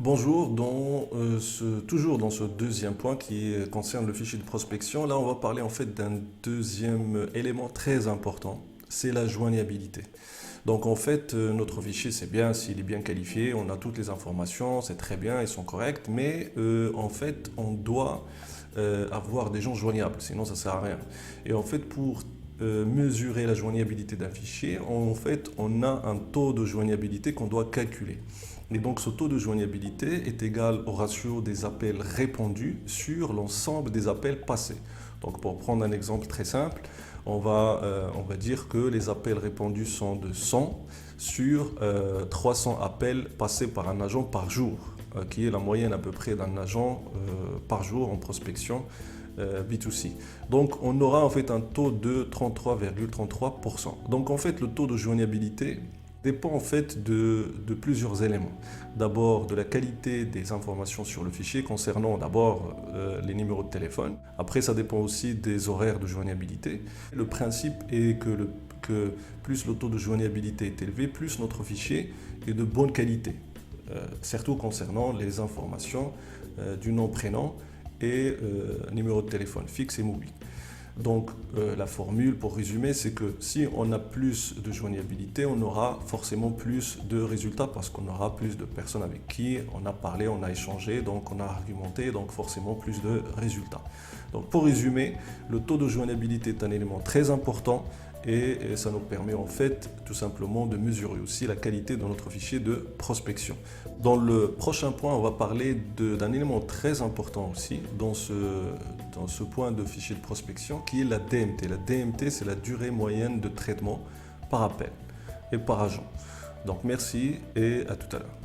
Bonjour, toujours dans ce deuxième point qui concerne le fichier de prospection, là on va parler en fait d'un deuxième élément très important, c'est la joignabilité. Donc en fait notre fichier c'est bien s'il est bien qualifié, on a toutes les informations, c'est très bien, ils sont corrects, mais en fait on doit avoir des gens joignables, sinon ça sert à rien. Et en fait pour mesurer la joignabilité d'un fichier, en fait on a un taux de joignabilité qu'on doit calculer. Et donc ce taux de joignabilité est égal au ratio des appels répondus sur l'ensemble des appels passés. Donc pour prendre un exemple très simple, on va dire que les appels répondus sont de 100 sur 300 appels passés par un agent par jour, qui est la moyenne à peu près d'un agent par jour en prospection B2C. Donc on aura en fait un taux de 33,33%. Donc en fait le taux de joignabilité dépend en fait de plusieurs éléments. D'abord de la qualité des informations sur le fichier concernant d'abord les numéros de téléphone. Après ça dépend aussi des horaires de joignabilité. Le principe est que plus le taux de joignabilité est élevé, plus notre fichier est de bonne qualité. Surtout concernant les informations du nom, prénom et numéro de téléphone fixe et mobile. Donc la formule pour résumer, c'est que si on a plus de joignabilité, on aura forcément plus de résultats parce qu'on aura plus de personnes avec qui on a parlé, on a échangé, donc on a argumenté, donc forcément plus de résultats. Donc pour résumer, le taux de joignabilité est un élément très important et ça nous permet en fait tout simplement de mesurer aussi la qualité de notre fichier de prospection. Dans le prochain point, on va parler d'un élément très important aussi dans ce point de fichier de prospection qui est la DMT. La DMT, c'est la durée moyenne de traitement par appel et par agent. Donc merci et à tout à l'heure.